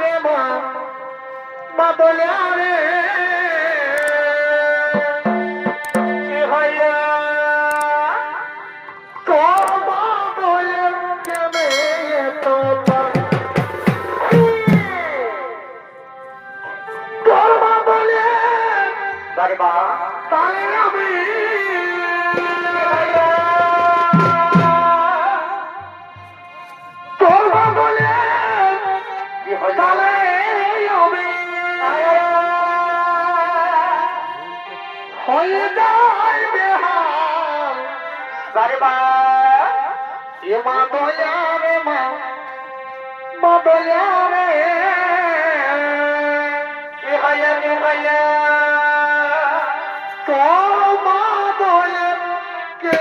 রে মা বাদলিয়া রে কি হইয়া তোর বাদলে কেমে তোর বাদলে বাবা তাই আমি তোর বাদলে কি হইয়া হয়ে যায় বেহাল বারবা এ মা দয়া রে মা দয়া রে কি হইয়া তোর মা দয়া কে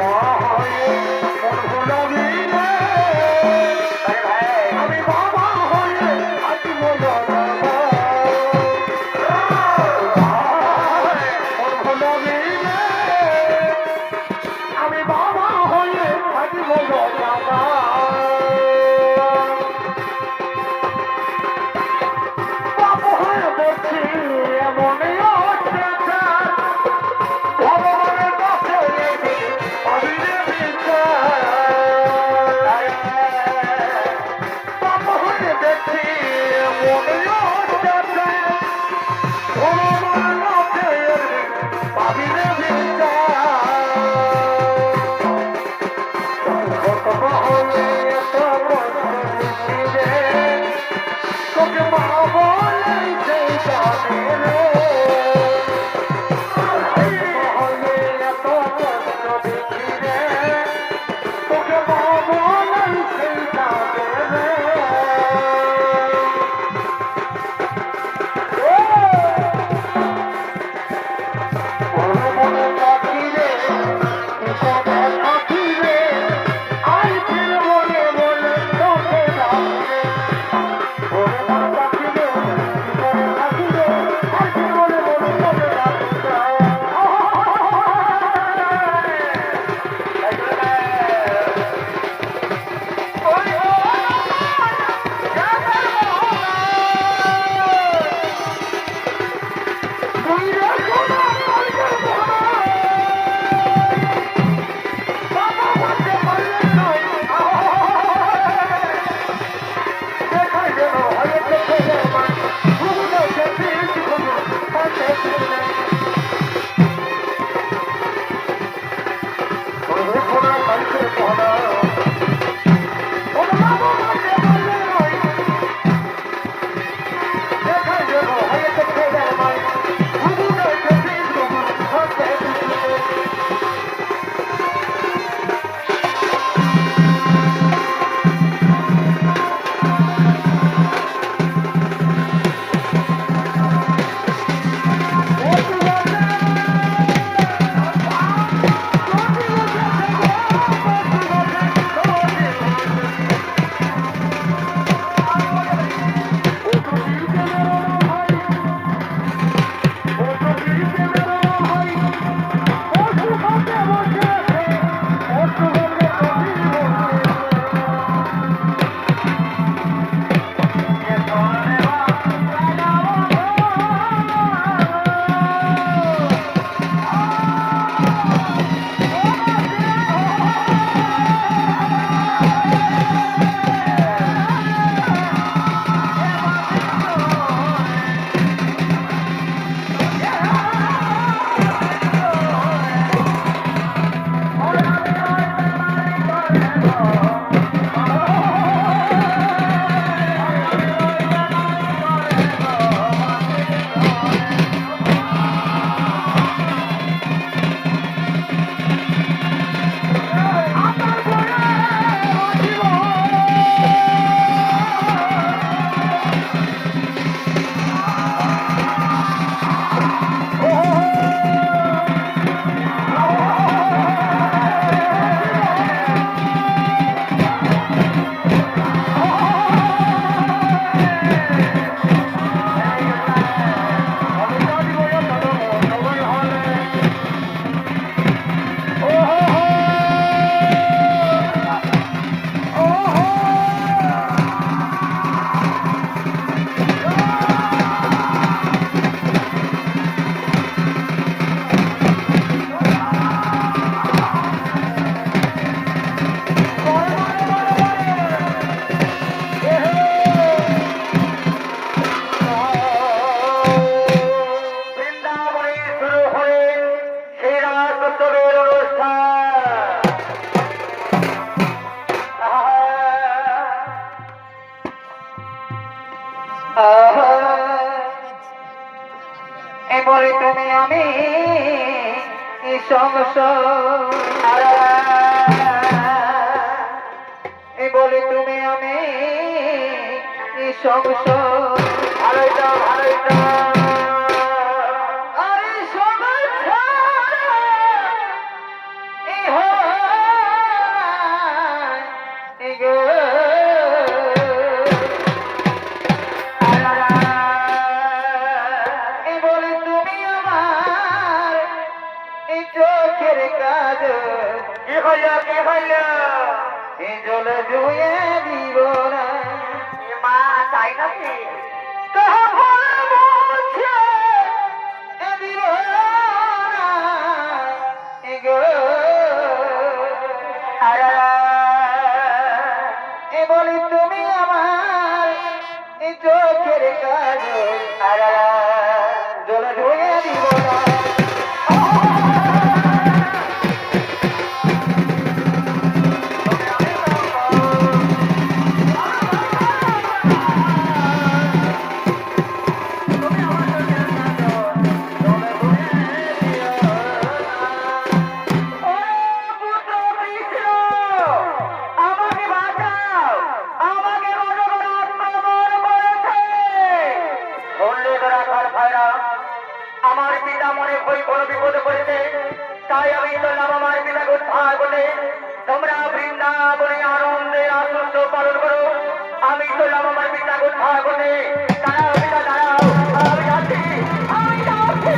মা হয়ে মন ভুলাবি রে আমি বাবা হয়ে আছি বলো মন ভুলাবি রে আমি বাবা হয়ে আছি বলো বাবা বাবা হয়ে বলছি এমনই অত্যাচার ভগবানের কাছে আমি রে বিচার বাবা হয়ে দেখছি এমনই অত্যাচার ভগবানের কাছে আমি রে বিচার কত হলে এত কষ্ট দিছি রে তোকে মা বলে সেই জানে রে হলে এত কষ্ট দিছি রে তোকে মা বলে সেই জানে রে মনে রাখি রে সবে থাকি রে আই ফির বলে বলে তোকে রাখি রে ওরে মন রাখি রে সবে থাকি রে আই ফির বলে বলে তোকে রাখি বলে তুমি আমি সংসার বলে তুমি আমি সংসার ভালোইটা ভালোইটা আরে সংসার কি হইলো কি হইলো এই জলে ধুয়ে দিব না এ মা তাই নাকি বলি তুমি আমার এই চোখের কাজল জলে ধুয়ে দিব না আমাকে বাঁচাও আমাকে অজগর আক্রমণ করেছে শুনলে তো রাখার ভাইরা আমার পিতা মনে হয় কোনো বিপদে পড়েছে তাই আমি চললাম আমার পিতাকে উদ্ধার করতে তোমরা বৃন্দাবনে আনন্দে আনন্দ পালন করো আমি চললাম আমার পিতাকে উদ্ধার করতে দাঁড়াও পিতা দাঁড়াও আমি যাচ্ছি আমি যাচ্ছি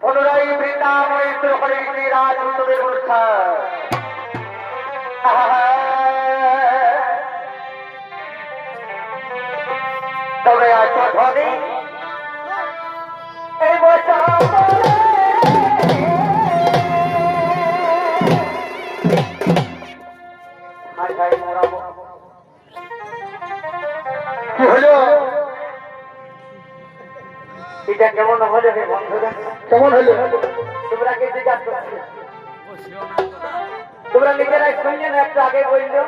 পুনরায় বৃন্দাবনে শুরু করে একটি রাজউৎসবের অনুষ্ঠান তবে আছো ধনী এই বছর কি হলো এটা কেমন হলো হে বন্ধুরা কেমন হলো তোমরা কে জিজ্ঞাসা করছো তোমরা নিজেরাই শুনলে না একটু আগে বললো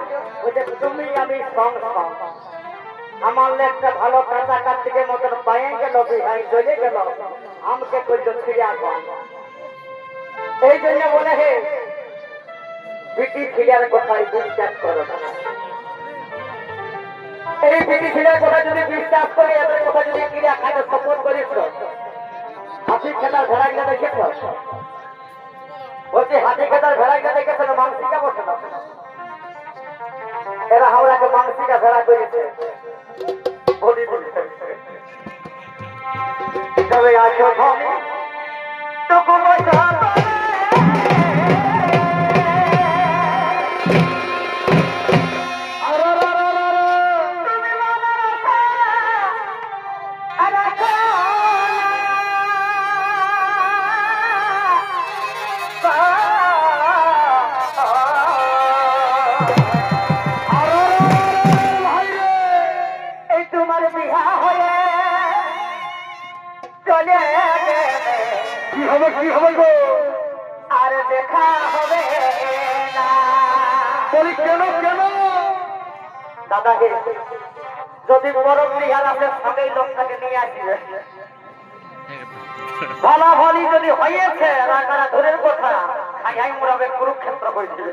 ওটা তুমি আমি সংসার আমার একটা ভালো কাঁচা কার্তিকে মতন পায়ে গেল বিহাই চলে গেল আমাকে করল ফিরে আসবো এই জন্য বলে হে বিটি ছিলার কথায় বিশ্বাস করো না এই বিটি ছিলার কথা যদি বিশ্বাস করি এদের কথা যদি ক্রিয়া খাতে সপোর্ট করিস হাতি খেলার ভেড়াগুলো দেখেছ বলছি হাতি খেলার ভেড়াগুলো দেখেছ না মানসিকা বসে না এরা হাওড়াকে মানসিকা ভেড়া করেছে তবে আসো ধনী তবু এই তোমার বিহা হয়ে চলে কি হবে গো আর দেখা হবে না বলি কেন দাদা হে যদি বরং বিহার আপনার সঙ্গে লোকটাকে নিয়ে আসবে ভালা ভালি যদি হয়েছে রাখারা ধরের কথা খাই মুরাবে কুরুক্ষেত্র হয়েছিল